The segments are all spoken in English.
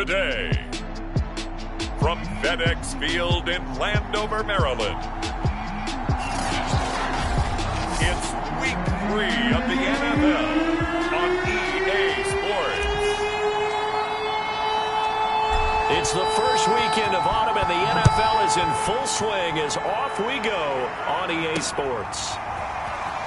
today. From FedEx Field in Landover, Maryland, it's Week 3 of the NFL on EA Sports. It's the first weekend of autumn, and the NFL is in full swing as off we go on EA Sports.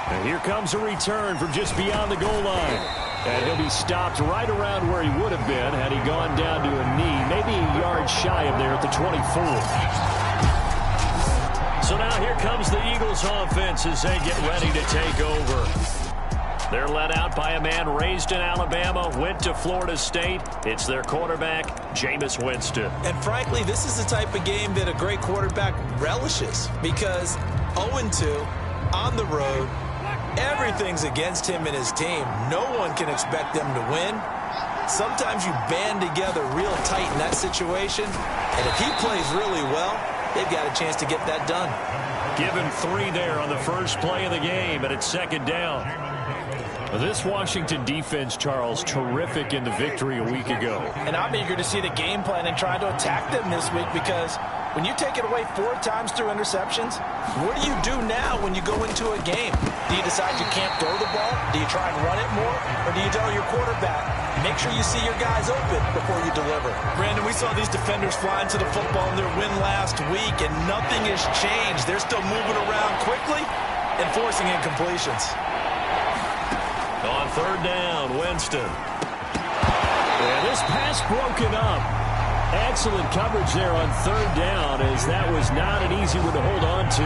And here comes a return from just beyond the goal line. And he'll be stopped right around where he would have been had he gone down to a knee, maybe a yard shy of there at the 24. So now here comes the Eagles offense as they get ready to take over. They're led out by a man raised in Alabama, went to Florida State. It's their quarterback, Jameis Winston. And frankly, this is the type of game that a great quarterback relishes because 0-2 on the road, everything's against him and his team. No one can expect them to win. Sometimes you band together real tight in that situation, and if he plays really well, they've got a chance to get that done. Give him 3 there on the first play of the game, and it's second down. This Washington defense, Charles, terrific in the victory a week ago. And I'm eager to see the game plan and try to attack them this week because when you take it away 4 times through interceptions, what do you do now when you go into a game? Do you decide you can't throw the ball? Do you try and run it more? Or do you tell your quarterback, make sure you see your guys open before you deliver? Brandon, we saw these defenders flying to the football in their win last week, and nothing has changed. They're still moving around quickly and forcing incompletions. On third down, Winston. And this pass broken up. Excellent coverage there on third down, as that was not an easy one to hold on to.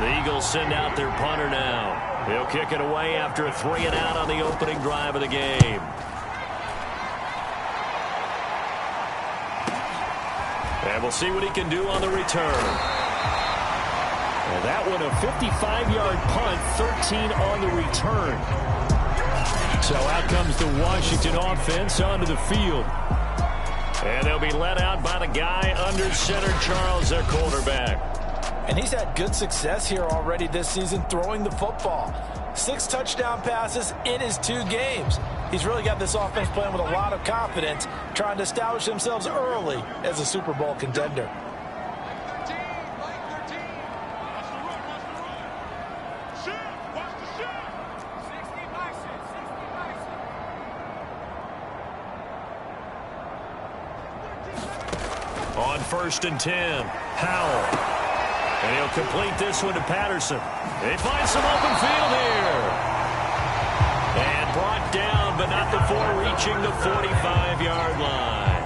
The Eagles send out their punter now. He'll kick it away after a 3-and-out on the opening drive of the game. And we'll see what he can do on the return. And that one a 55-yard punt, 13 on the return. So out comes the Washington offense onto the field. And they'll be let out by the guy under center, Charles, their quarterback. And he's had good success here already this season throwing the football. 6 touchdown passes in his 2 games. He's really got this offense playing with a lot of confidence, trying to establish themselves early as a Super Bowl contender. On 1st and 10, Powell. And he'll complete this one to Patterson. They find some open field here. And brought down, but not before reaching the 45-yard line.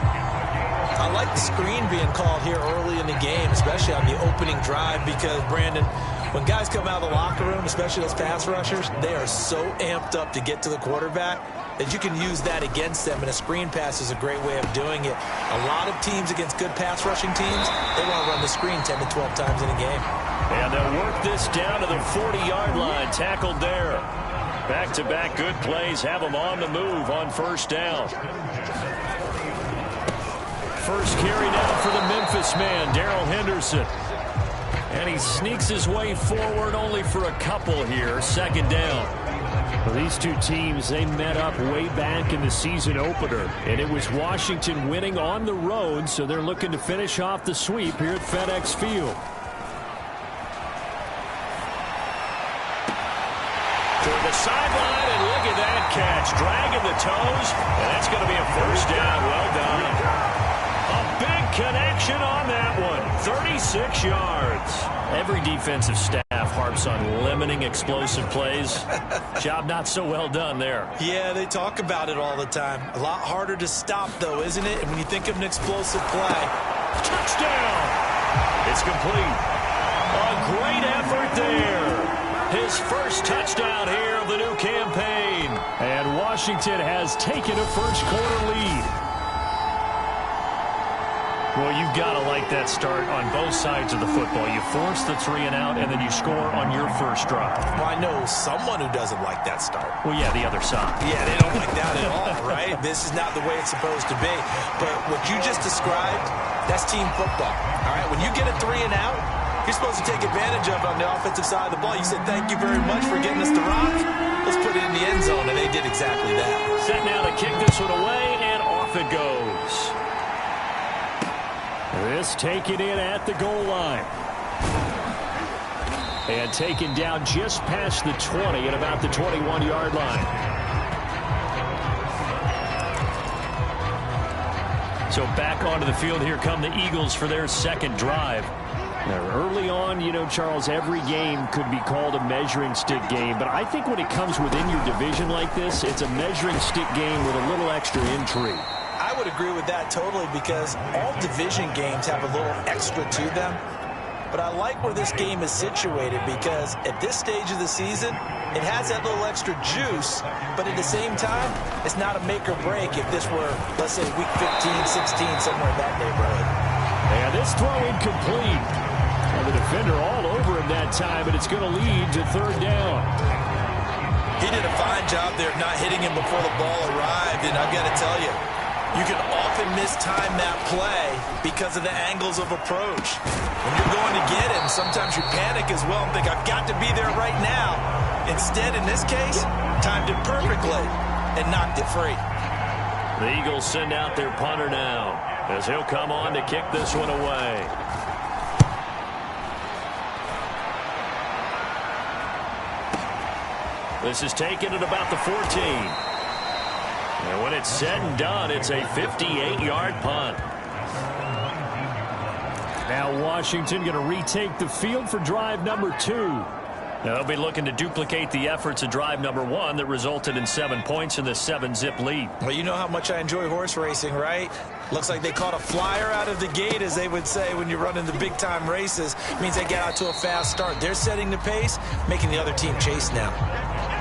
I like the screen being called here early in the game, especially on the opening drive, because, Brandon, when guys come out of the locker room, especially those pass rushers, they are so amped up to get to the quarterback that you can use that against them, and a screen pass is a great way of doing it. A lot of teams against good pass rushing teams, they want to run the screen 10 to 12 times in a game. And they'll work this down to the 40-yard line, tackled there. Back-to-back good plays have them on the move on first down. First carry down for the Memphis man, Darrell Henderson. And he sneaks his way forward only for a couple here, second down. Well, these 2 teams, they met up way back in the season opener, and it was Washington winning on the road, so they're looking to finish off the sweep here at FedEx Field. Toward the sideline, and look at that catch, dragging the toes, and that's going to be a first down. Well done. A big connection on that one, 36 yards. Every defensive staff harps on limiting explosive plays. Job not so well done there. Yeah, they talk about it all the time. A lot harder to stop, though, isn't it? And when you think of an explosive play. Touchdown! It's complete. A great effort there. His first touchdown here of the new campaign. And Washington has taken a first-quarter lead. Well, you've got to like that start on both sides of the football. You force the 3-and-out, and then you score on your first drive. Well, I know someone who doesn't like that start. Well, yeah, the other side. Yeah, they don't like that at all, right? This is not the way it's supposed to be. But what you just described, that's team football. All right, when you get a 3-and-out, you're supposed to take advantage of it on the offensive side of the ball. You said, thank you very much for getting us to rock. Let's put it in the end zone, and they did exactly that. Set now to kick this one away, and off off it goes. This taken in at the goal line. And taken down just past the 20 at about the 21-yard line. So back onto the field, here come the Eagles for their second drive. Now, early on, you know, Charles, every game could be called a measuring stick game. But I think when it comes within your division like this, it's a measuring stick game with a little extra intrigue. I would agree with that totally, because all division games have a little extra to them. But I like where this game is situated, because at this stage of the season, it has that little extra juice, but at the same time, it's not a make or break if this were, let's say, week 15, 16, somewhere in that neighborhood. And this throw incomplete. And the defender all over him that time, and it's going to lead to third down. He did a fine job there of not hitting him before the ball arrived, and I've got to tell you, you can often mistime that play because of the angles of approach. When you're going to get him, sometimes you panic as well and think, I've got to be there right now. Instead, in this case, timed it perfectly and knocked it free. The Eagles send out their punter now, as he'll come on to kick this one away. This is taken at about the 14. And when it's said and done, it's a 58-yard punt. Now Washington going to retake the field for drive number 2. They'll be looking to duplicate the efforts of drive number 1 that resulted in 7 points in the 7-zip lead. Well, you know how much I enjoy horse racing, right? Looks like they caught a flyer out of the gate, as they would say when you're running the big-time races. Means they get out to a fast start. They're setting the pace, making the other team chase now.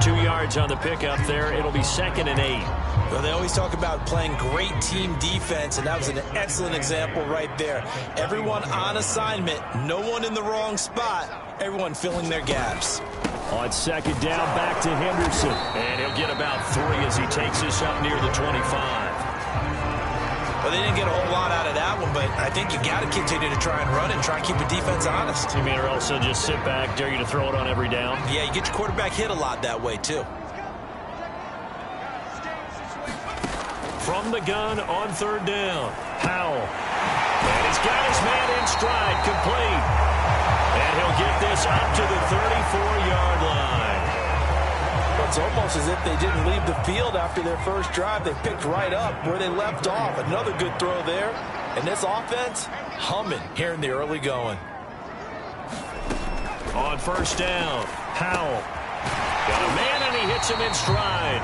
2 yards on the pickup there. It'll be 2nd and 8. Well, they always talk about playing great team defense, and that was an excellent example right there. Everyone on assignment, no one in the wrong spot, everyone filling their gaps. On 2nd down, back to Henderson. And he'll get about 3 as he takes us up near the 25. Well, they didn't get a whole lot out of that one, but I think you got to continue to try and run and try and keep the defense honest. You mean, or else they'll just sit back, dare you to throw it on every down? Yeah, you get your quarterback hit a lot that way, too. From the gun on 3rd down, Powell. And he's got his man in stride, complete. And he'll get this up to the 34-yard line. It's almost as if they didn't leave the field after their first drive. They picked right up where they left off. Another good throw there. And this offense, humming here in the early going. On 1st down, Powell. Got a man, and he hits him in stride.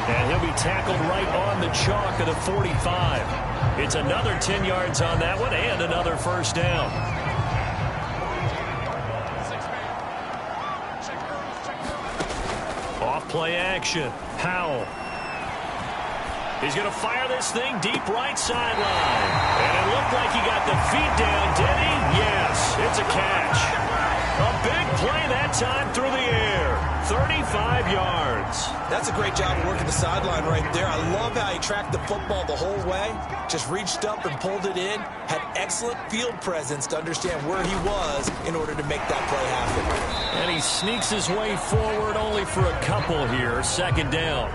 And he'll be tackled right on the chalk of the 45. It's another 10 yards on that one, and another 1st down. Off-play action. Powell. He's going to fire this thing deep right sideline. And it looked like he got the feet down, did he? Yes, it's a catch. A big play that time through the air. 35 yards. That's a great job of working the sideline right there. I love how he tracked the football the whole way. Just reached up and pulled it in. Had excellent field presence to understand where he was in order to make that play happen. And he sneaks his way forward only for a couple here. 2nd down.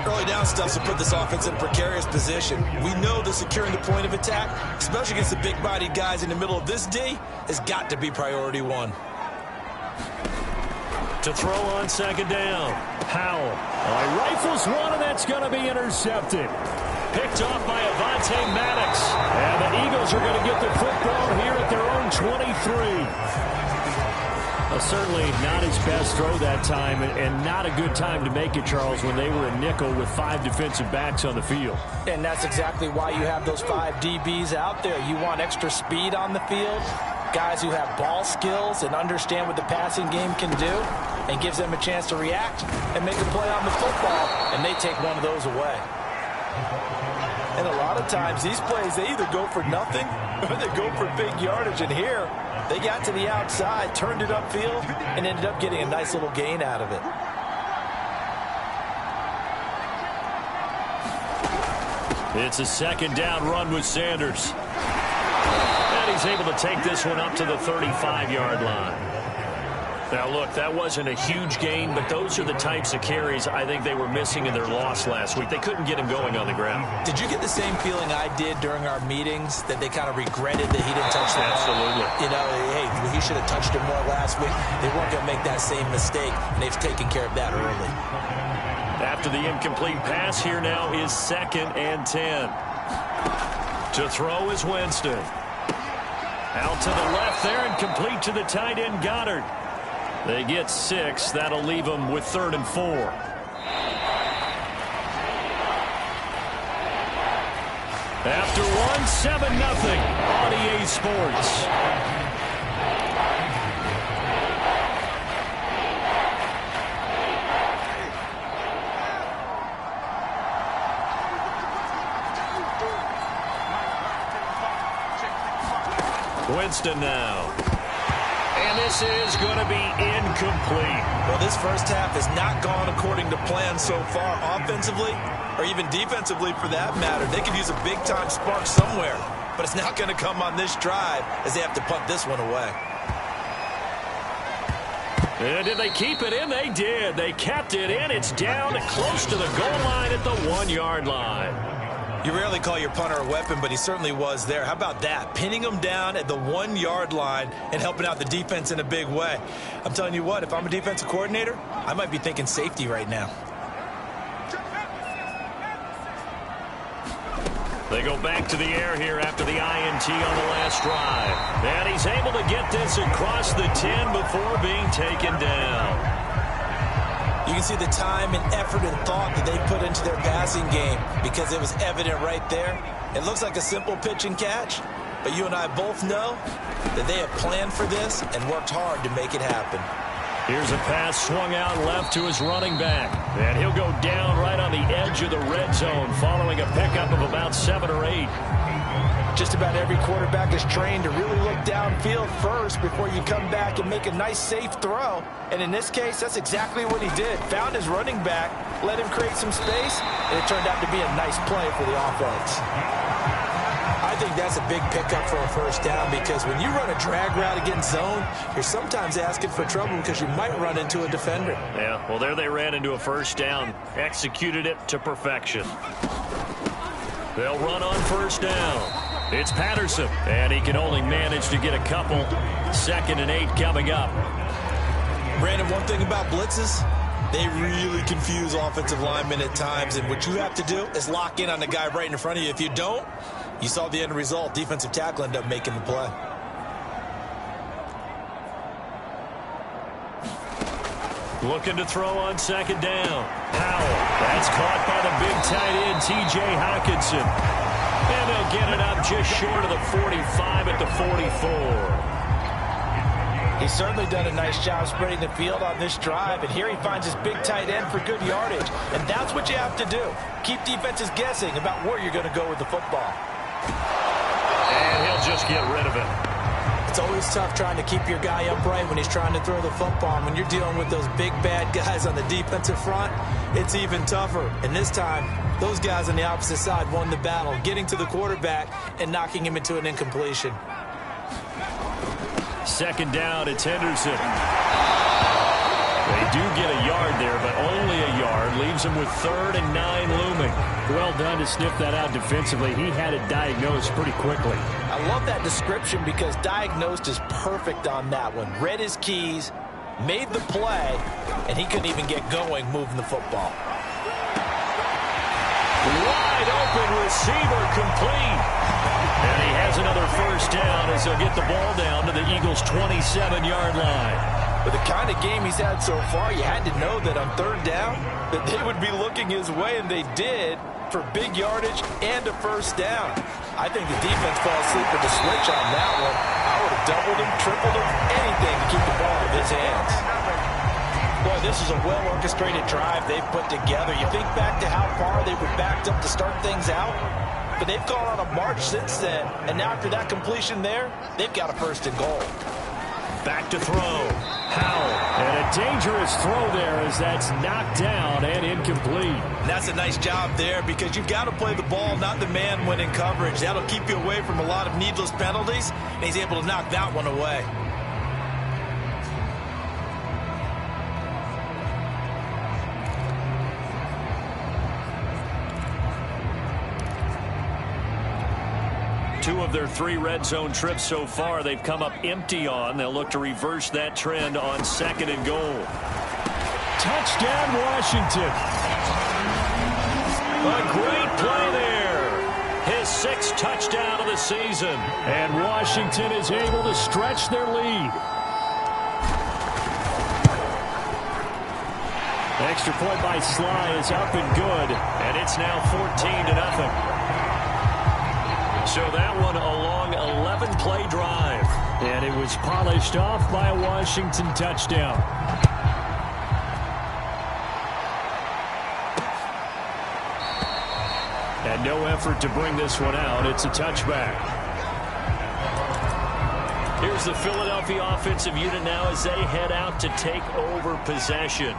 Early down stuff to put this offense in a precarious position. We know that securing the point of attack, especially against the big-bodied guys in the middle of this D, has got to be priority 1. To throw on 2nd down, Powell. He rifles one, and that's going to be intercepted. Picked off by Avonte Maddox. And the Eagles are going to get the football here at their own 23. Certainly not his best throw that time, and not a good time to make it, Charles, when they were a nickel with 5 defensive backs on the field. And that's exactly why you have those 5 DBs out there. You want extra speed on the field, guys who have ball skills and understand what the passing game can do, and gives them a chance to react and make a play on the football, and they take one of those away. And a lot of times, these plays, they either go for nothing or they go for big yardage. And here, they got to the outside, turned it upfield, and ended up getting a nice little gain out of it. It's a 2nd down run with Sanders. And he's able to take this one up to the 35-yard line. Now, look, that wasn't a huge gain, but those are the types of carries I think they were missing in their loss last week. They couldn't get him going on the ground. Did you get the same feeling I did during our meetings, that they kind of regretted that he didn't touch the ball? Absolutely. You know, hey, he should have touched it more last week. They weren't going to make that same mistake, and they've taken care of that early. After the incomplete pass, here now is 2nd and 10. To throw is Winston. Out to the left there and complete to the tight end, Goddard. They get 6. That'll leave them with 3rd and 4. After 1, 7-0 on EA Sports. Winston now. And this is going to be incomplete. Well, this first half has not gone according to plan so far offensively, or even defensively for that matter. They could use a big-time spark somewhere, but it's not going to come on this drive as they have to punt this one away. And did they keep it in? They did. They kept it in. It's down close to the goal line at the 1-yard line. You rarely call your punter a weapon, but he certainly was there. How about that? Pinning him down at the 1-yard line and helping out the defense in a big way. I'm telling you what, if I'm a defensive coordinator, I might be thinking safety right now. They go back to the air here after the INT on the last drive. And he's able to get this across the 10 before being taken down. You can see the time and effort and thought that they put into their passing game because it was evident right there. It looks like a simple pitch and catch, but you and I both know that they have planned for this and worked hard to make it happen. Here's a pass swung out left to his running back. And he'll go down right on the edge of the red zone following a pickup of about 7 or 8. Just about every quarterback is trained to really look downfield first before you come back and make a nice, safe throw. And in this case, that's exactly what he did. Found his running back, let him create some space, and it turned out to be a nice play for the offense. I think that's a big pickup for a first down because when you run a drag route against zone, you're sometimes asking for trouble because you might run into a defender. Yeah, well, there they ran into a first down. Executed it to perfection. They'll run on first down. It's Patterson, and he can only manage to get a couple. 2nd and 8 coming up. Brandon, one thing about blitzes, they really confuse offensive linemen at times, and what you have to do is lock in on the guy right in front of you. If you don't, you saw the end result. Defensive tackle ended up making the play. Looking to throw on 2nd down. Powell. That's caught by the big tight end, T.J. Hockenson. And they'll get it up just short of the 45 at the 44. He's certainly done a nice job spreading the field on this drive, and here he finds his big tight end for good yardage. And that's what you have to do. Keep defenses guessing about where you're going to go with the football. And he'll just get rid of it. It's always tough trying to keep your guy upright when he's trying to throw the football. When you're dealing with those big, bad guys on the defensive front, it's even tougher. And this time, those guys on the opposite side won the battle, getting to the quarterback and knocking him into an incompletion. 2nd down, it's Henderson. They do get a yard there, but only a yard. Leaves them with 3rd and 9 looming. Well done to sniff that out defensively. He had it diagnosed pretty quickly. I love that description because diagnosed is perfect on that one. Read his keys, made the play, and he couldn't even get going moving the football. Wide open receiver complete. And he has another first down as he'll get the ball down to the Eagles' 27-yard line. With the kind of game he's had so far, you had to know that on 3rd down that they would be looking his way, and they did, for big yardage and a first down. I think the defense fell asleep with the switch on that one. I would have doubled him, tripled him, anything to keep the ball in his hands. Boy, this is a well-orchestrated drive they've put together. You think back to how far they were backed up to start things out, but they've gone on a march since then, and now after that completion there, they've got a 1st and goal. Back to throw. Powell. And a dangerous throw there as that's knocked down and incomplete. And that's a nice job there because you've got to play the ball, not the man when in coverage. That'll keep you away from a lot of needless penalties, and he's able to knock that one away. of their 3 red zone trips so far, they've come up empty on. They'll look to reverse that trend on 2nd and goal. Touchdown, Washington. A great play there. His 6th touchdown of the season. And Washington is able to stretch their lead. Extra point by Sly is up and good. And it's now 14-0. So that one a long 11-play drive. And it was polished off by a Washington touchdown. And no effort to bring this one out. It's a touchback. Here's the Philadelphia offensive unit now as they head out to take over possession.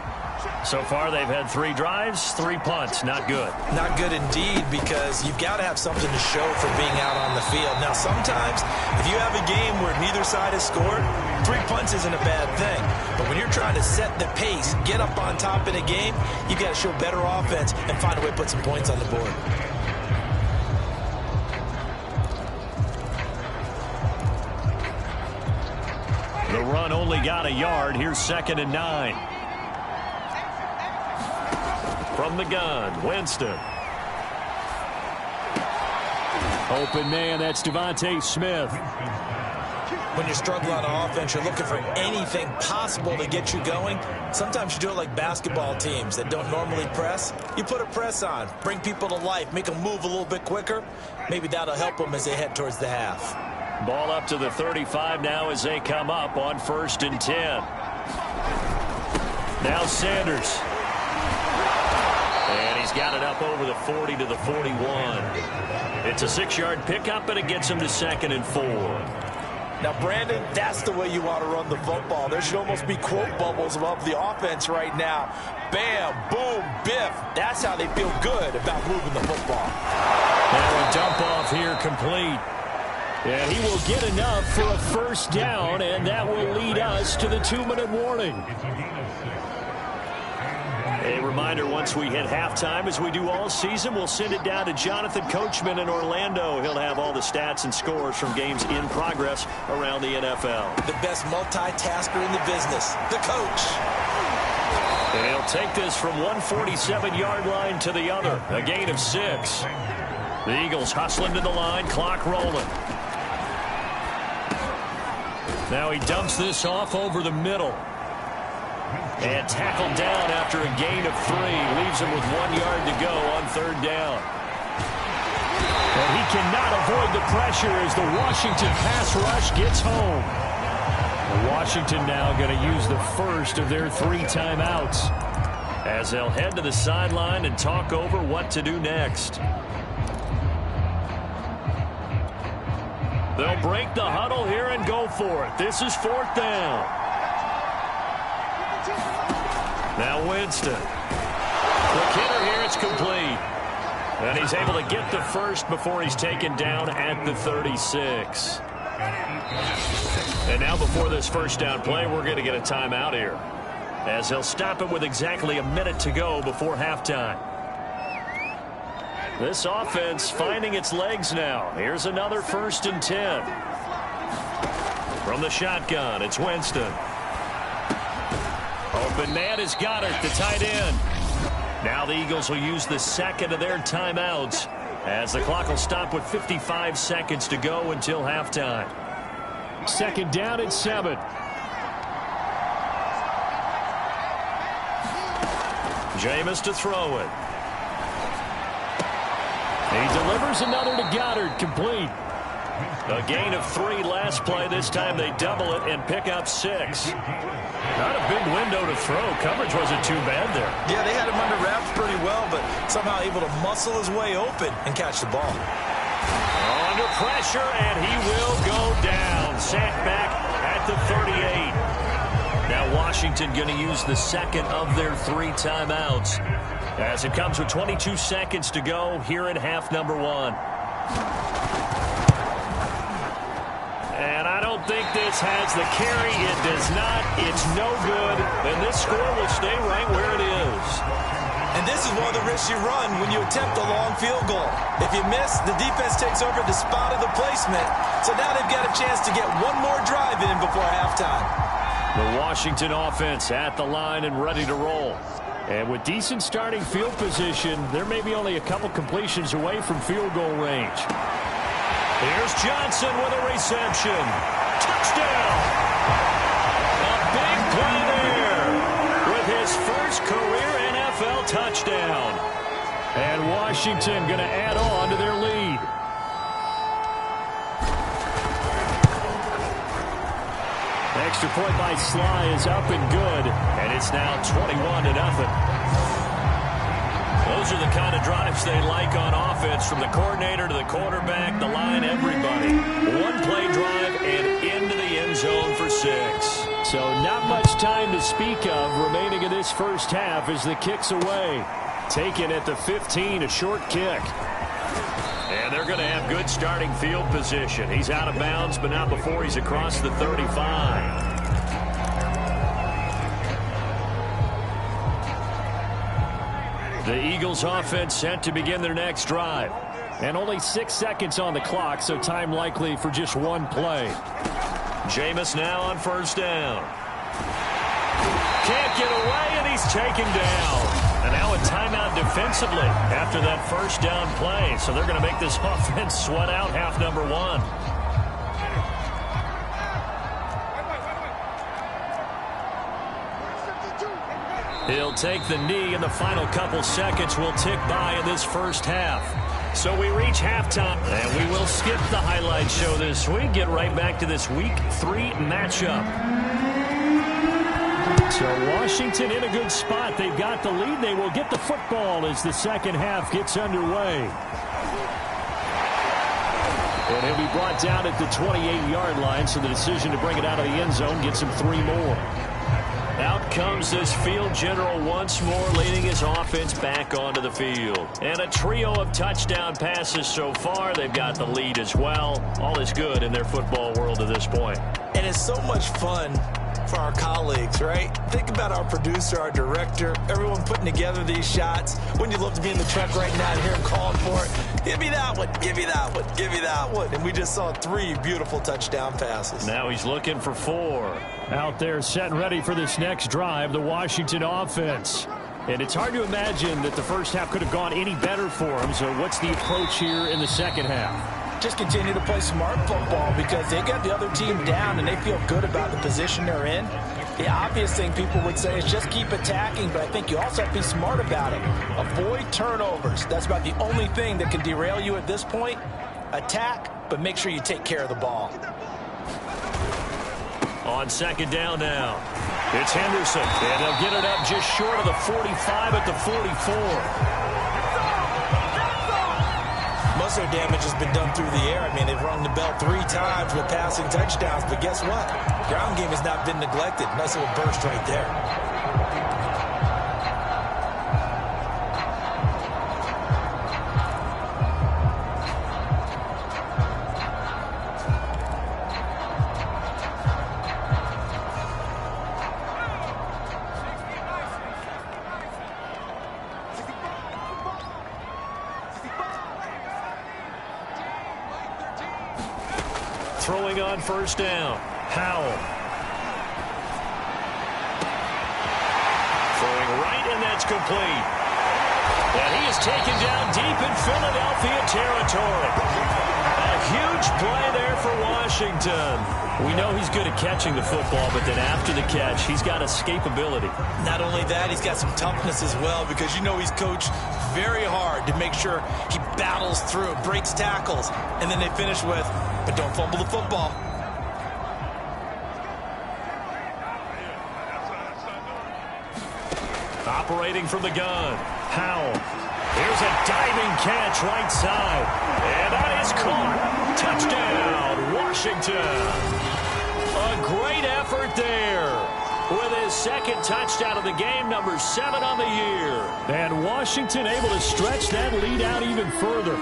So far, they've had 3 drives, 3 punts. Not good. Not good indeed, because you've got to have something to show for being out on the field. Now, sometimes, if you have a game where neither side has scored, 3 punts isn't a bad thing. But when you're trying to set the pace, get up on top in a game, you've got to show better offense and find a way to put some points on the board. The run only got a yard. Here's 2nd and 9. From the gun, Winston. Open man, that's Devontae Smith. When you struggle on offense, you're looking for anything possible to get you going. Sometimes you do it like basketball teams that don't normally press. You put a press on, bring people to life, make them move a little bit quicker. Maybe that'll help them as they head towards the half. Ball up to the 35 now as they come up on 1st and 10. Now Sanders. And he's got it up over the 40 to the 41. It's a 6-yard pickup, and it gets him to 2nd and 4. Now, Brandon, that's the way you want to run the football. There should almost be quote bubbles above the offense right now. Bam, boom, biff. That's how they feel good about moving the football. Now a dump off here complete. And he will get enough for a 1st down, and that will lead us to the 2-minute warning. A reminder, once we hit halftime, as we do all season, we'll send it down to Jonathan Coachman in Orlando. He'll have all the stats and scores from games in progress around the NFL. The best multitasker in the business, the coach. And he'll take this from 147-yard line to the other, a gain of 6. The Eagles hustling to the line, clock rolling. Now he dumps this off over the middle. And tackled down after a gain of 3. Leaves him with 1 yard to go on 3rd down. And he cannot avoid the pressure as the Washington pass rush gets home. Washington now going to use the first of their 3 timeouts, as they'll head to the sideline and talk over what to do next. They'll break the huddle here and go for it. This is 4th down. Now Winston. The kicker here, it's complete. And he's able to get the first before he's taken down at the 36. And now before this 1st down play, we're going to get a timeout here, as he'll stop it with exactly a minute to go before halftime. This offense finding its legs now. Here's another 1st and 10. From the shotgun, it's Winston. Open man is Goddard, the tight end. Now the Eagles will use the 2nd of their timeouts, as the clock will stop with 55 seconds to go until halftime. 2nd down and 7. Jameis to throw it. He delivers another to Goddard, complete. A gain of 3 last play. This time they double it and pick up 6. Not a big window to throw. Coverage wasn't too bad there. Yeah, they had him under wraps pretty well, but somehow able to muscle his way open and catch the ball. Under pressure, and he will go down. Sacked back at the 38. Now Washington going to use the 2nd of their 3 timeouts, as it comes with 22 seconds to go here in half number 1. And I don't think this has the carry. It does not. It's no good. And this score will stay right where it is. And this is one of the risks you run when you attempt a long field goal. If you miss, the defense takes over the spot of the placement. So now they've got a chance to get one more drive in before halftime. The Washington offense at the line and ready to roll. And with decent starting field position, there may be only a couple completions away from field goal range. Here's Johnson with a reception. Touchdown! A big play there with his first career NFL touchdown. And Washington going to add on to their lead. Extra point by Sly is up and good, and it's now 21-0. Those are the kind of drives they like on offense, from the coordinator to the quarterback, the line, everybody. One play drive and into the end zone for 6. So not much time to speak of remaining in this first half as the kick's away. Taken at the 15, a short kick. And they're going to have good starting field position. He's out of bounds, but not before he's across the 35. The Eagles offense set to begin their next drive. And only 6 seconds on the clock, so time likely for just one play. Jameis now on first down. Can't get away, and he's taken down. And now a timeout defensively after that first down play. So they're going to make this offense sweat out half number 1. He'll take the knee, and the final couple seconds will tick by in this first half. So we reach halftime, and we will skip the highlight show this week. Get right back to this Week 3 matchup. So Washington in a good spot. They've got the lead. They will get the football as the second half gets underway. And he'll be brought down at the 28-yard line, so the decision to bring it out of the end zone gets him 3 more. Out comes this field general once more, leading his offense back onto the field. And a trio of touchdown passes so far. They've got the lead as well. All is good in their football world at this point. And it's so much fun for our colleagues, right? Think about our producer, our director, everyone putting together these shots. Wouldn't you love to be in the truck right now and hear him calling for it? Give me that one, give me that one, give me that one. And we just saw 3 beautiful touchdown passes. Now he's looking for 4. Out there set and ready for this next drive, the Washington offense. And it's hard to imagine that the first half could have gone any better for him. So what's the approach here in the second half? Just continue to play smart football because they got the other team down and they feel good about the position they're in. The obvious thing people would say is just keep attacking, but I think you also have to be smart about it. Avoid turnovers. That's about the only thing that can derail you at this point. Attack, but make sure you take care of the ball. On second down now, it's Henderson, and they'll get it up just short of the 45 at the 44. Most of their damage has been done through the air. I mean, they've rung the bell 3 times with passing touchdowns, but guess what? Ground game has not been neglected. Nice little burst right there. Throwing on first down, Howell. Throwing right, and that's complete. And he is taken down deep in Philadelphia territory. A huge play there for Washington. We know he's good at catching the football, but then after the catch, he's got escapability. Not only that, he's got some toughness as well, because you know he's coached very hard to make sure he battles through, breaks tackles, and then they finish with, but don't fumble the football. Operating from the gun, Howell. Here's a diving catch right side. And that is caught. Touchdown, Washington. A great effort there with his second touchdown of the game, number 7 on the year. And Washington able to stretch that lead out even further.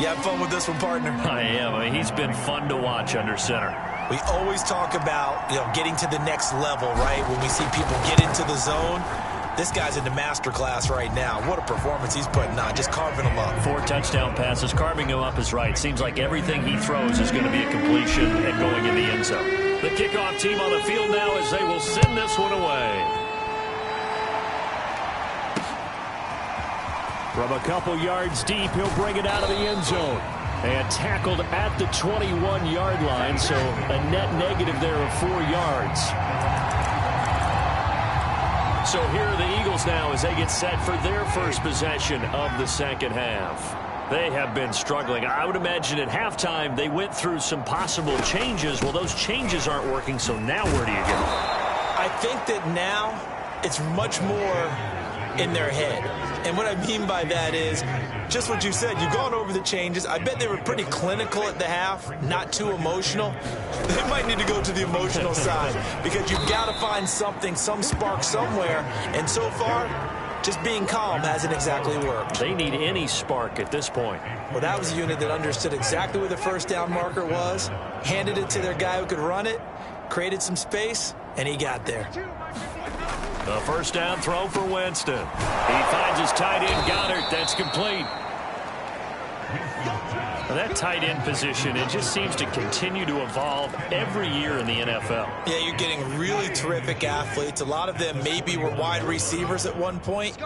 You have fun with this one, partner? I am. I mean, he's been fun to watch under center. We always talk about, getting to the next level, right? When we see people get into the zone, This guy's in the master class right now. What a performance he's putting on, just carving them up. 4 touchdown passes. Carving him up is right. Seems like everything he throws is going to be a completion and going in the end zone. The kickoff team on the field now as they will send this one away. From a couple yards deep, he'll bring it out of the end zone. And tackled at the 21-yard line, so a net negative there of 4 yards. So here are the Eagles now as they get set for their first possession of the second half. They have been struggling. I would imagine at halftime they went through some possible changes. Well, those changes aren't working, so now where do you go? I think that now it's much more in their head. And what I mean by that is just what you said. You've gone over the changes. I bet they were pretty clinical at the half, not too emotional. They might need to go to the emotional side because you've got to find something, some spark somewhere. And so far, just being calm hasn't exactly worked. They need any spark at this point. Well, that was a unit that understood exactly where the first down marker was, handed it to their guy who could run it, created some space, and he got there. The first down throw for Winston. He finds his tight end, Goddard. That's complete. Well, that tight end position, it just seems to continue to evolve every year in the NFL. Yeah, you're getting really terrific athletes. A lot of them maybe were wide receivers at one point.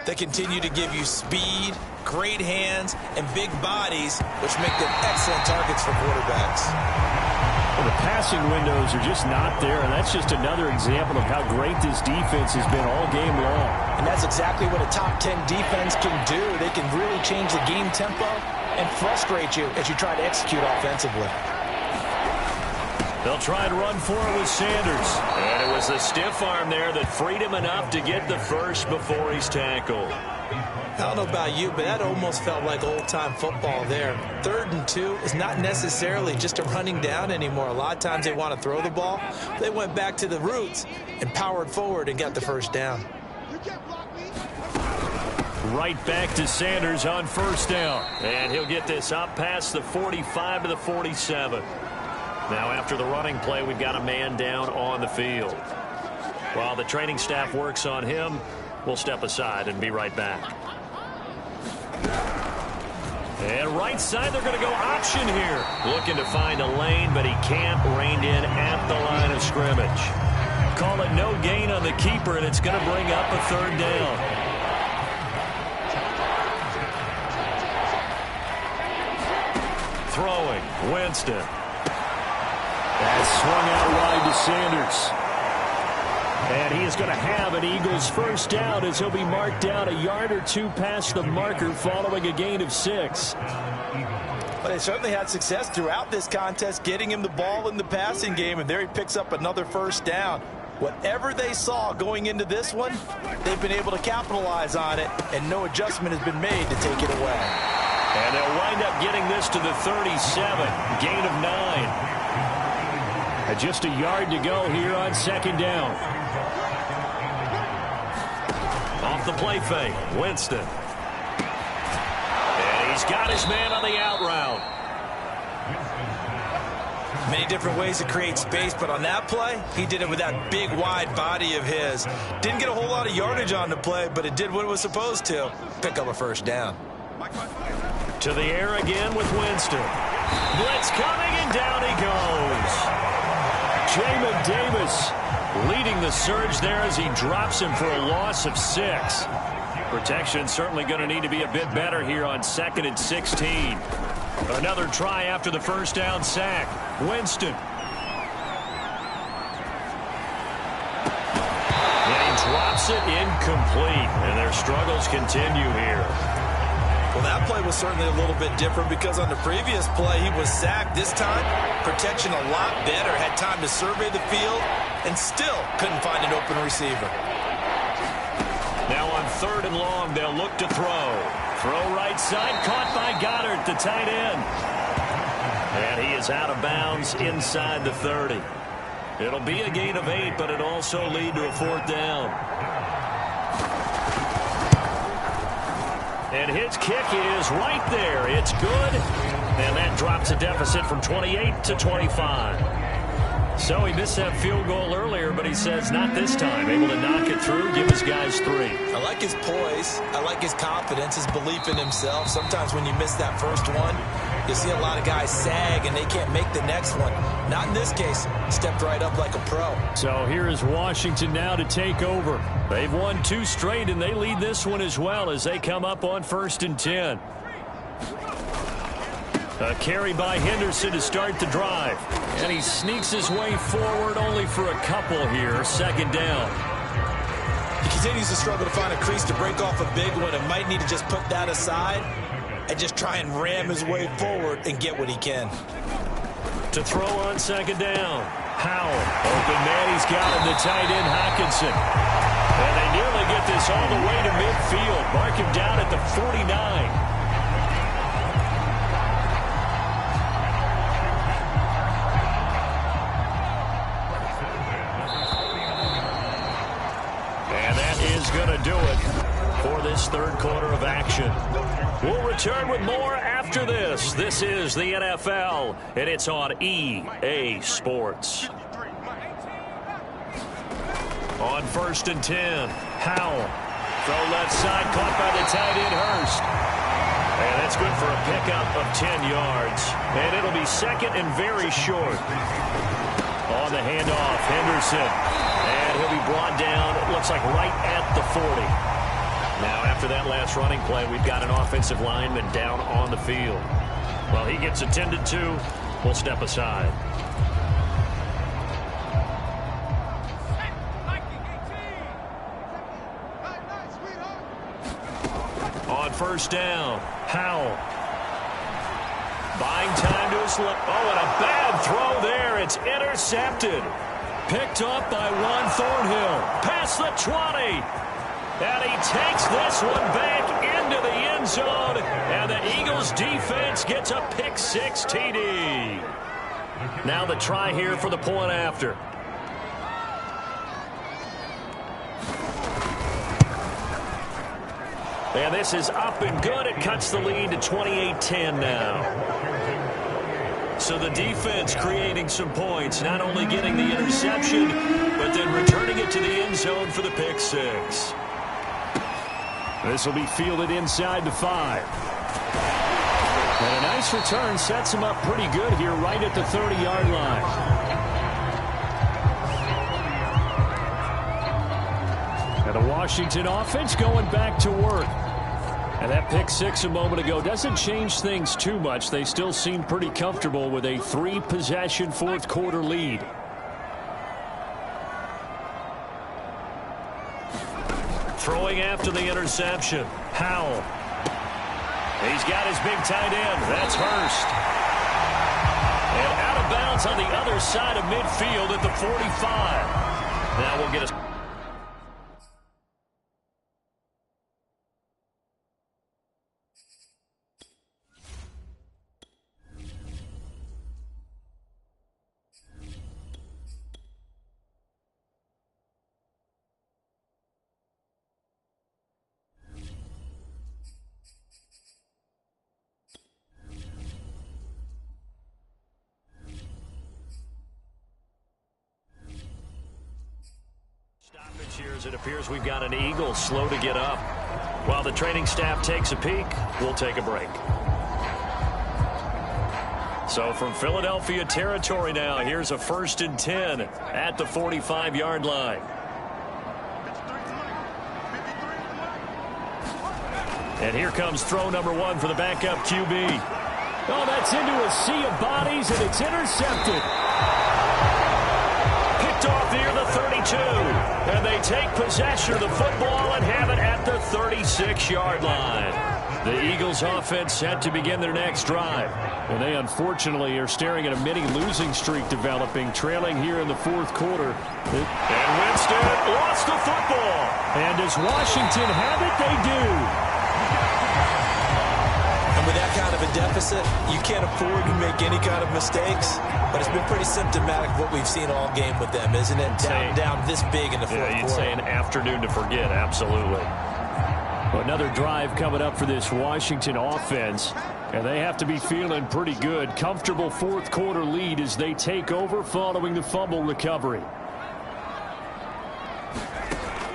They continue to give you speed, great hands, and big bodies, which make them excellent targets for quarterbacks. Well, the passing windows are just not there, and that's just another example of how great this defense has been all game long. And that's exactly what a top 10 defense can do. They can really change the game tempo and frustrate you as you try to execute offensively. They'll try and run for it with Sanders. And it was the stiff arm there that freed him enough to get the first before he's tackled. I don't know about you, but that almost felt like old-time football there. 3rd and 2 is not necessarily just a running down anymore. A lot of times they want to throw the ball. They went back to the roots and powered forward and got the first down. Right back to Sanders on first down. And he'll get this up past the 45 to the 47. Now after the running play, we've got a man down on the field. While the training staff works on him, we'll step aside and be right back. And right side, they're going to go option here. Looking to find a lane, but he can't. Reined in at the line of scrimmage. Call it no gain on the keeper, and it's going to bring up a 3rd down. Throwing, Winston. That's swung out wide to Sanders. And he is going to have an Eagles first down as he'll be marked down a yard or 2 past the marker following a gain of 6. But they certainly had success throughout this contest, getting him the ball in the passing game, and there he picks up another first down. Whatever they saw going into this one, they've been able to capitalize on it, and no adjustment has been made to take it away. And they'll wind up getting this to the 37, gain of 9. And just a yard to go here on 2nd down. Off the play fake, Winston. And he's got his man on the out route. Many different ways to create space, but on that play, he did it with that big, wide body of his. Didn't get a whole lot of yardage on the play, but it did what it was supposed to. Pick up a first down. To the air again with Winston. Blitz coming, and down he goes. Jamin Davis leading the surge there as he drops him for a loss of 6. Protection certainly going to need to be a bit better here on 2nd and 16. Another try after the first down sack. Winston. And he drops it incomplete. And their struggles continue here. Well, that play was certainly a little bit different because on the previous play, he was sacked. This time, protection a lot better. Had time to survey the field and still couldn't find an open receiver. Now on 3rd and long, they'll look to throw. Throw right side, caught by Goddard, the tight end. And he is out of bounds inside the 30. It'll be a gain of 8, but it'll also lead to a 4th down. And his kick is right there. It's good. And that drops a deficit from 28 to 25. So he missed that field goal earlier, but he says not this time. Able to knock it through, give his guys 3. I like his poise. I like his confidence, his belief in himself. Sometimes when you miss that first one, you see a lot of guys sag and they can't make the next one. Not in this case. Stepped right up like a pro. So here is Washington now to take over. They've won 2 straight, and they lead this one as well as they come up on 1st and 10. A carry by Henderson to start the drive. And he sneaks his way forward only for a couple here. 2nd down. He continues to struggle to find a crease to break off a big one and might need to just put that aside and just try and ram his way forward and get what he can. To throw on 2nd down. Howell. Open man, he's got him, the tight end, Hockenson. And they nearly get this all the way to midfield. Mark him down at the 49. Going to do it for this 3rd quarter of action. We'll return with more after this. This is the NFL, and it's on EA Sports. On 1st and 10, Howell. Throw left side, caught by the tight end, Hurst. And that's good for a pickup of 10 yards. And it'll be 2nd and very short. On the handoff, Henderson. And he'll be brought down, it looks like right at the 40. Now, after that last running play, we've got an offensive lineman down on the field. Well, he gets attended to. We'll step aside. On 1st down, Howell. Buying time to his left. Oh, and a bad throw there. It's intercepted. Picked up by Juan Thornhill. Past the 20. And he takes this one back into the end zone. And the Eagles defense gets a pick 6 TD. Now the try here for the point after. And this is up and good. It cuts the lead to 28-10 now. So the defense creating some points, not only getting the interception, but then returning it to the end zone for the pick 6. This will be fielded inside the 5. And a nice return sets him up pretty good here right at the 30-yard line. And the Washington offense going back to work. And that pick 6 a moment ago doesn't change things too much. They still seem pretty comfortable with a 3-possession 4th quarter lead. Throwing after the interception. Howell. He's got his big tight end. That's Hurst. And out of bounds on the other side of midfield at the 45. Now we'll get a... As it appears we've got an Eagle slow to get up. While the training staff takes a peek, we'll take a break. So from Philadelphia territory now, here's a 1st and 10 at the 45-yard line. And here comes throw number 1 for the backup QB. Oh, that's into a sea of bodies, and it's intercepted. Off near the 32, and they take possession of the football and have it at the 36-yard line. The Eagles offense set to begin their next drive. And they unfortunately are staring at a mini losing streak developing, trailing here in the 4th quarter. And Winston lost the football. And does Washington have it? They do. And with that kind of a deficit, you can't afford to make any kind of mistakes. But it's been pretty symptomatic of what we've seen all game with them, isn't it? Down this big in the 4th quarter. You'd say an afternoon to forget, absolutely. Well, another drive coming up for this Washington offense. And they have to be feeling pretty good. Comfortable fourth quarter lead as they take over following the fumble recovery.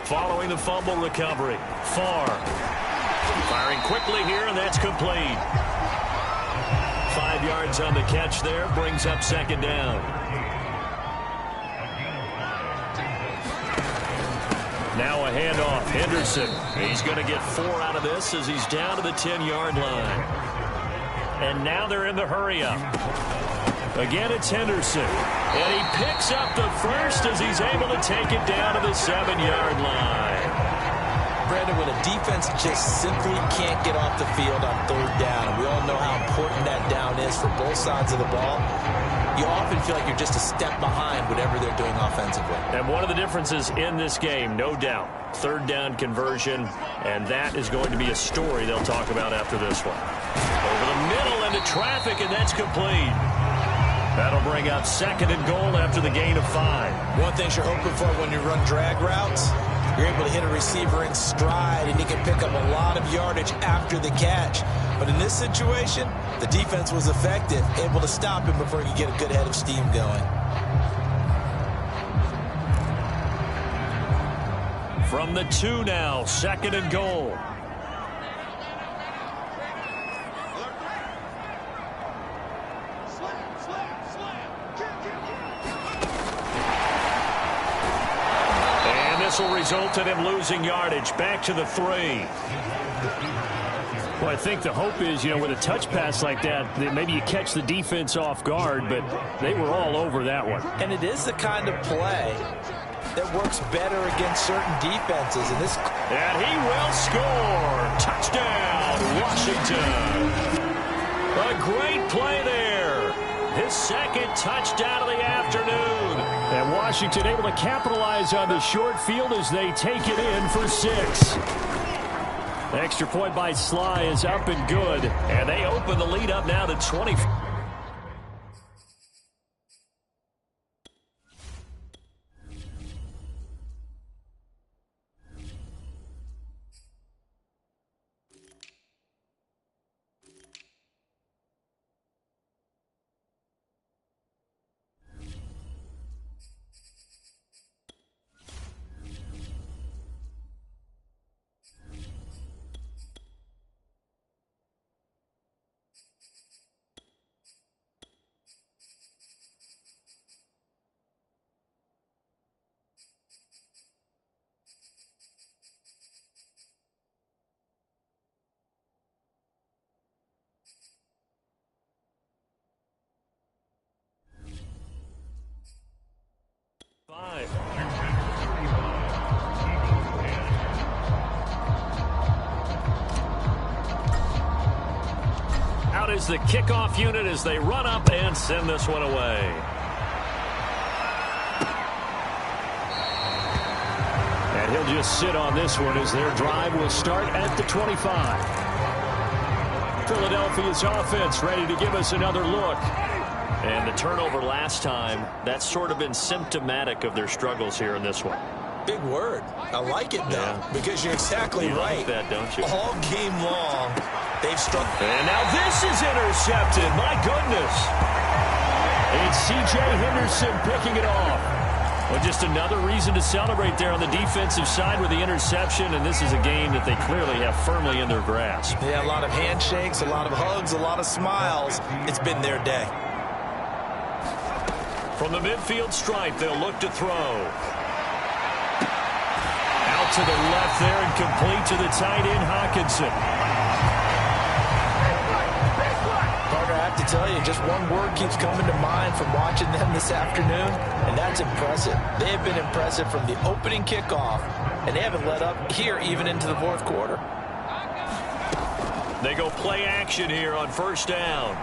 Following the fumble recovery, Farr firing quickly here, and that's complete. 5 yards on the catch there, brings up second down. Now a handoff, Henderson. He's going to get 4 out of this as he's down to the 10-yard line. And now they're in the hurry-up. Again, it's Henderson. And he picks up the first as he's able to take it down to the 7-yard line. Brandon, when a defense just simply can't get off the field on third down, and we all know how important that down is for both sides of the ball, you often feel like you're just a step behind whatever they're doing offensively. And one of the differences in this game, no doubt, third down conversion, and that is going to be a story they'll talk about after this one. Over the middle into traffic, and that's complete. That'll bring up second and goal after the gain of 5. One thing you're hoping for when you run drag routes, you're able to hit a receiver in stride, and he can pick up a lot of yardage after the catch. But in this situation, the defense was effective, able to stop him before he could get a good head of steam going. From the 2 now, second and goal. Will result in him losing yardage back to the 3. Well, I think the hope is, with a touch pass like that maybe you catch the defense off guard, but they were all over that one. And it is the kind of play that works better against certain defenses. And he will score. Touchdown, Washington. A great play there. His second touchdown of the afternoon. And Washington able to capitalize on the short field as they take it in for 6. The extra point by Sly is up and good. And they open the lead up now to 20. Out is the kickoff unit as they run up and send this one away. And he'll just sit on this one as their drive will start at the 25. Philadelphia's offense ready to give us another look. And the turnover last time, that's sort of been symptomatic of their struggles here in this one. Big word. I like it, though, because you're exactly right. You like that, don't you? All game long, they've struggled. And now this is intercepted. My goodness. It's C.J. Henderson picking it off. Well, just another reason to celebrate there on the defensive side with the interception, and this is a game that they clearly have firmly in their grasp. Yeah, a lot of handshakes, a lot of hugs, a lot of smiles. It's been their day. From the midfield stripe, they'll look to throw. Out to the left there and complete to the tight end, Hawkinson. Carter, I have to tell you, just one word keeps coming to mind from watching them this afternoon, and that's impressive. They have been impressive from the opening kickoff, and they haven't let up here even into the fourth quarter. They go play action here on first down.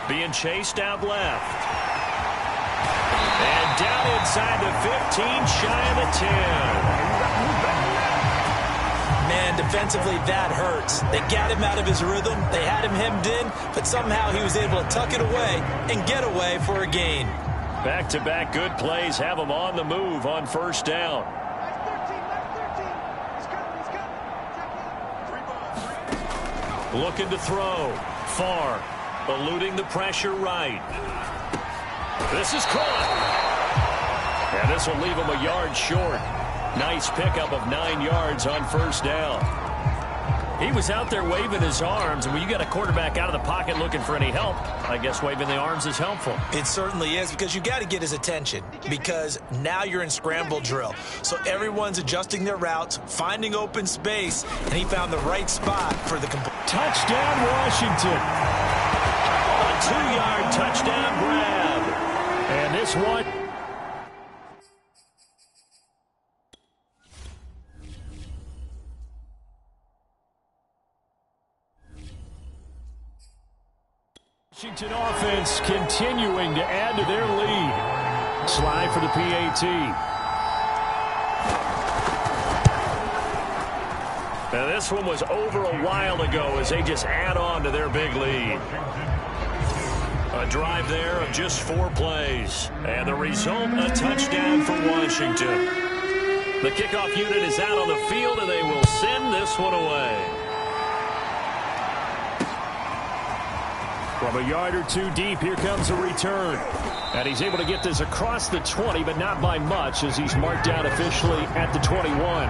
Being chased out left. And down inside the 15, shy of the 10. Man, defensively, that hurts. They got him out of his rhythm. They had him hemmed in, but somehow he was able to tuck it away and get away for a gain. Back-to-back good plays have him on the move on first down. Looking to throw. Far. Eluding the pressure right. This is caught. And this will leave him a yard short. Nice pickup of 9 yards on first down. He was out there waving his arms, and when you got a quarterback out of the pocket looking for any help, I guess waving the arms is helpful. It certainly is, because you got to get his attention, because now you're in scramble drill. So everyone's adjusting their routes, finding open space, and he found the right spot for the touchdown, Washington. A 2-yard touchdown grab. And this one. Washington offense continuing to add to their lead. Slide for the PAT. Now this one was over a while ago as they just add on to their big lead. A drive there of just 4 plays. And the result, a touchdown for Washington. The kickoff unit is out on the field, and they will send this one away. From a yard or 2 deep, here comes a return. And he's able to get this across the 20, but not by much, as he's marked down officially at the 21.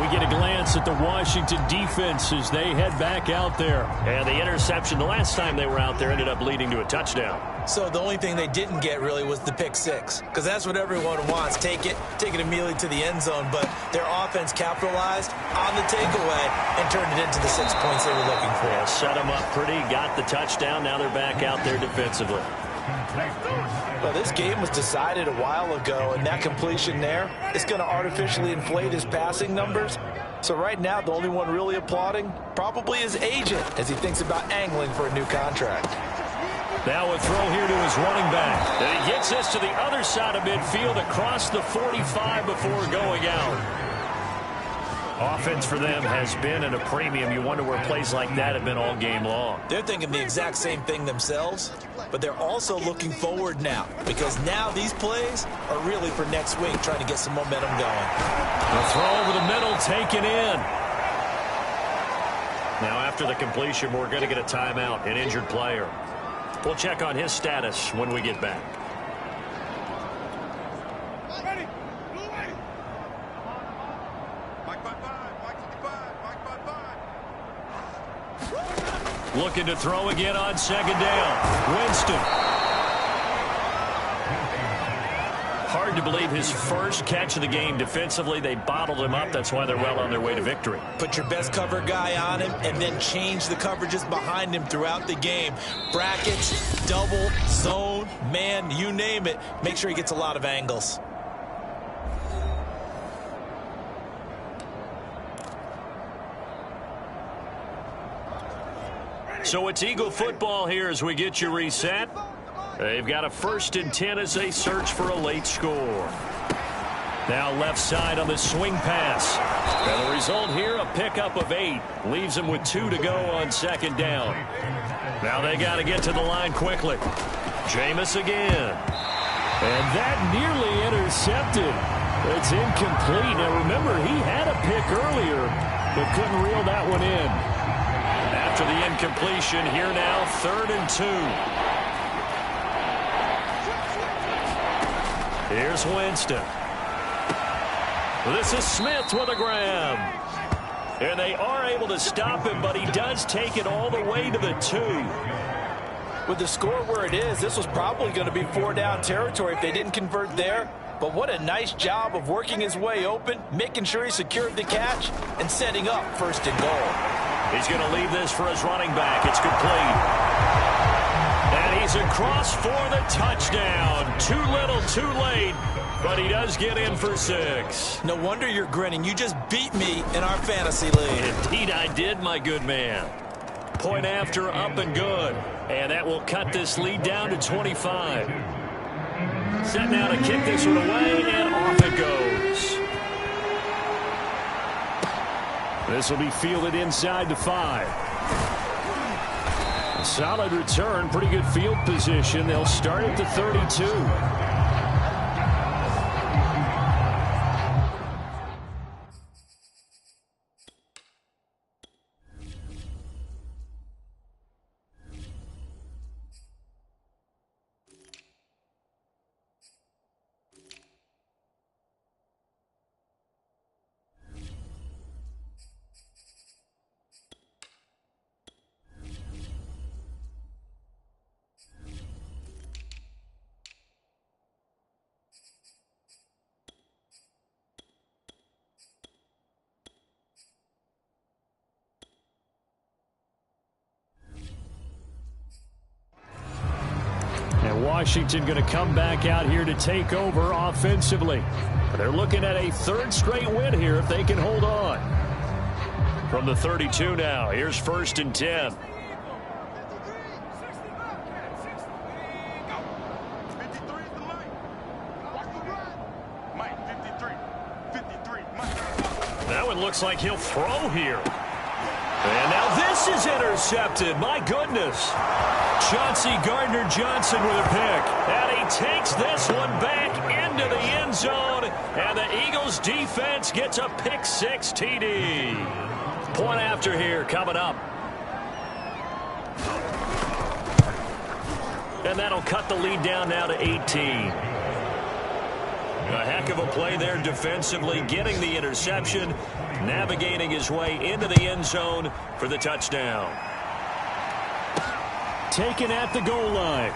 We get a glance at the Washington defense as they head back out there. And the interception the last time they were out there ended up leading to a touchdown. So the only thing they didn't get really was the pick 6, because that's what everyone wants. Take it immediately to the end zone, but their offense capitalized on the takeaway and turned it into the 6 points they were looking for. Yeah, set them up pretty, got the touchdown. Now they're back out there defensively. Well, this game was decided a while ago, and that completion there is going to artificially inflate his passing numbers. So right now, the only one really applauding probably his agent as he thinks about angling for a new contract. Now a throw here to his running back. And he gets this to the other side of midfield across the 45 before going out. Offense for them has been at a premium. You wonder where plays like that have been all game long. They're thinking the exact same thing themselves, but they're also looking forward now, because now these plays are really for next week, trying to get some momentum going. The throw over the middle taken in. Now after the completion, we're going to get a timeout, an injured player. We'll check on his status when we get back. Looking to throw again on second down. Winston. Hard to believe his first catch of the game defensively. They bottled him up. That's why they're well on their way to victory. Put your best cover guy on him and then change the coverages behind him throughout the game. Brackets, double, zone, man, you name it. Make sure he gets a lot of angles. So it's Eagle football here as we get you reset. They've got a 1st and 10 as they search for a late score. Now left side on the swing pass. And the result here, a pickup of 8. Leaves them with 2 to go on second down. Now they got to get to the line quickly. Jameis again. And that nearly intercepted. It's incomplete. Now remember, he had a pick earlier, but couldn't reel that one in. After the incompletion, here now, 3rd and 2. Here's Winston. This is Smith with a grab. And they are able to stop him, but he does take it all the way to the 2. With the score where it is, this was probably going to be 4-down territory if they didn't convert there. But what a nice job of working his way open, making sure he secured the catch, and setting up 1st and goal. He's going to leave this for his running back. It's complete. And he's across for the touchdown. Too little, too late. But he does get in for 6. No wonder you're grinning. You just beat me in our fantasy league. Indeed I did, my good man. Point after, up and good. And that will cut this lead down to 25. Set now to kick this one away, and off it goes. This will be fielded inside the 5. A solid return, pretty good field position. They'll start at the 32. Washington going to come back out here to take over offensively. They're looking at a third straight win here if they can hold on. From the 32 now, here's 1st and 10. That one looks like he'll throw here. And now this is intercepted. My goodness. Chauncey Gardner-Johnson with a pick. And he takes this one back into the end zone. And the Eagles defense gets a pick-6 TD. Point after here coming up. And that'll cut the lead down now to 18. A heck of a play there defensively, getting the interception, navigating his way into the end zone for the touchdown. Taken at the goal line.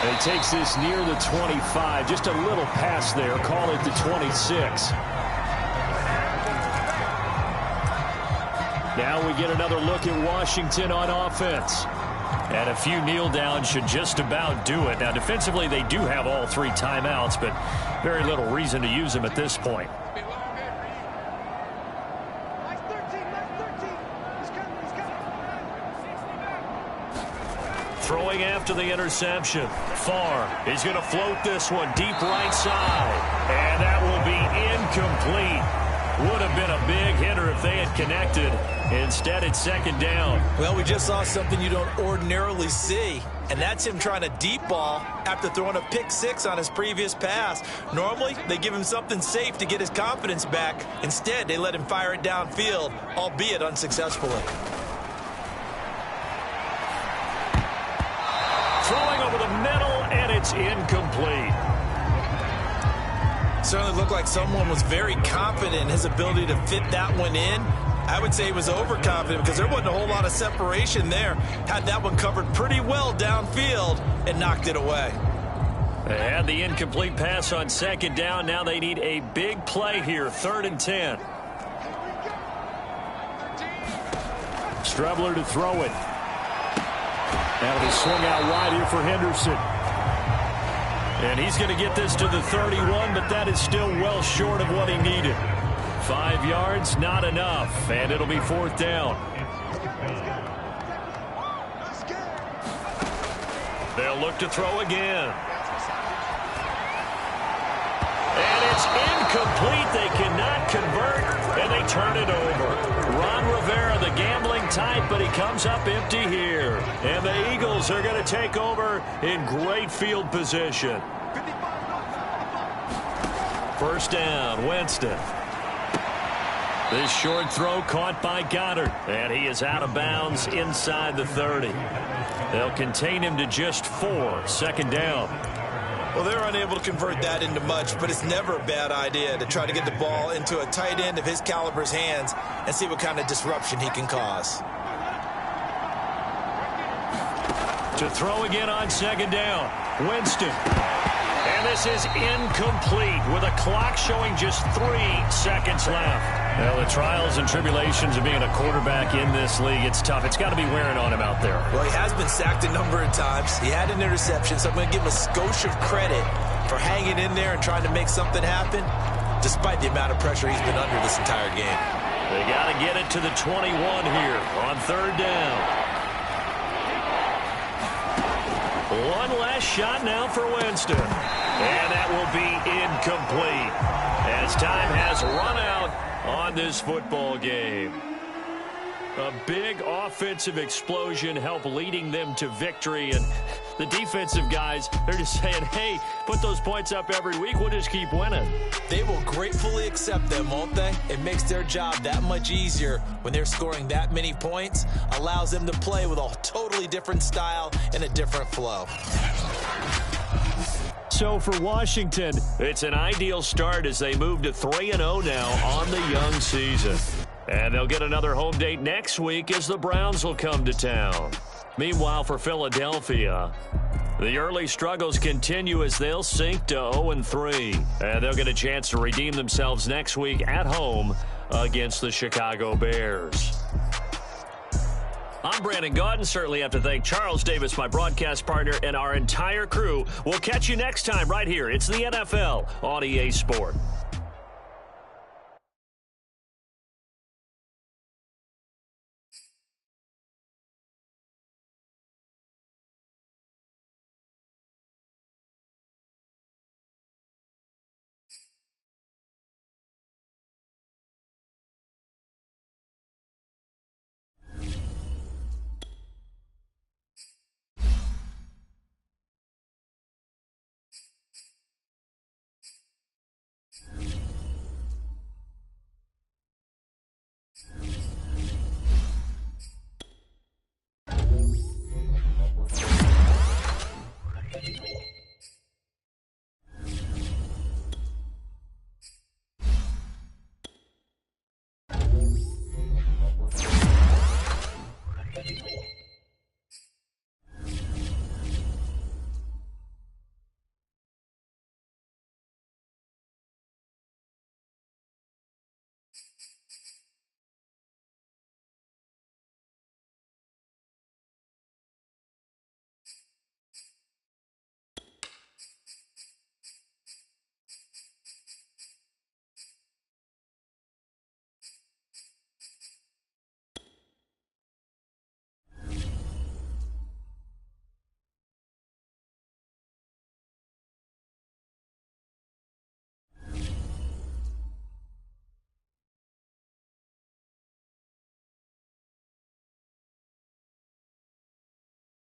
And he takes this near the 25, just a little pass there, call it the 26. Now we get another look at Washington on offense. And a few kneel downs should just about do it. Now, defensively, they do have all 3 timeouts, but very little reason to use them at this point. Throwing after the interception. Farr. He's going to float this one deep right side. And that will be incomplete. Would have been a big hitter if they had connected. Instead, it's 2nd down. Well, we just saw something you don't ordinarily see, and that's him trying to deep ball after throwing a pick-6 on his previous pass. Normally, they give him something safe to get his confidence back. Instead, they let him fire it downfield, albeit unsuccessfully. Throwing over the middle, and it's incomplete. Certainly looked like someone was very confident in his ability to fit that one in. I would say he was overconfident because there wasn't a whole lot of separation there. Had that one covered pretty well downfield and knocked it away. They had the incomplete pass on 2nd down. Now they need a big play here, 3rd and 10. Strebler to throw it. Now they swing out wide here for Henderson. And he's going to get this to the 31, but that is still well short of what he needed. 5 yards, not enough, and it'll be 4th down. They'll look to throw again. And it's incomplete. They cannot convert, and they turn it over. Ron Rivera, the gambling type, but he comes up empty here. And the Eagles are going to take over in great field position. 1st down, Winston. This short throw caught by Goddard, and he is out of bounds inside the 30. They'll contain him to just 4, 2nd down. Well, they're unable to convert that into much, but it's never a bad idea to try to get the ball into a tight end of his caliber's hands and see what kind of disruption he can cause. To throw again on 2nd down, Winston. And this is incomplete with a clock showing just 3 seconds left. Well, the trials and tribulations of being a quarterback in this league, it's tough. It's got to be wearing on him out there. Well, he has been sacked a number of times. He had an interception, so I'm going to give him a skosh of credit for hanging in there and trying to make something happen, despite the amount of pressure he's been under this entire game. They got to get it to the 21 here on 3rd down. One last shot now for Winston. And that will be incomplete as time has run out on this football game. A big offensive explosion helped leading them to victory. And the defensive guys, they're just saying, hey, put those points up every week. We'll just keep winning. They will gratefully accept them, won't they? It makes their job that much easier when they're scoring that many points. Allows them to play with a totally different style and a different flow. So for Washington, it's an ideal start as they move to 3-0 now on the young season. And they'll get another home date next week as the Browns will come to town. Meanwhile, for Philadelphia, the early struggles continue as they'll sink to 0-3. And they'll get a chance to redeem themselves next week at home against the Chicago Bears. I'm Brandon Gaudin. Certainly have to thank Charles Davis, my broadcast partner, and our entire crew. We'll catch you next time right here. It's the NFL on EA Sport.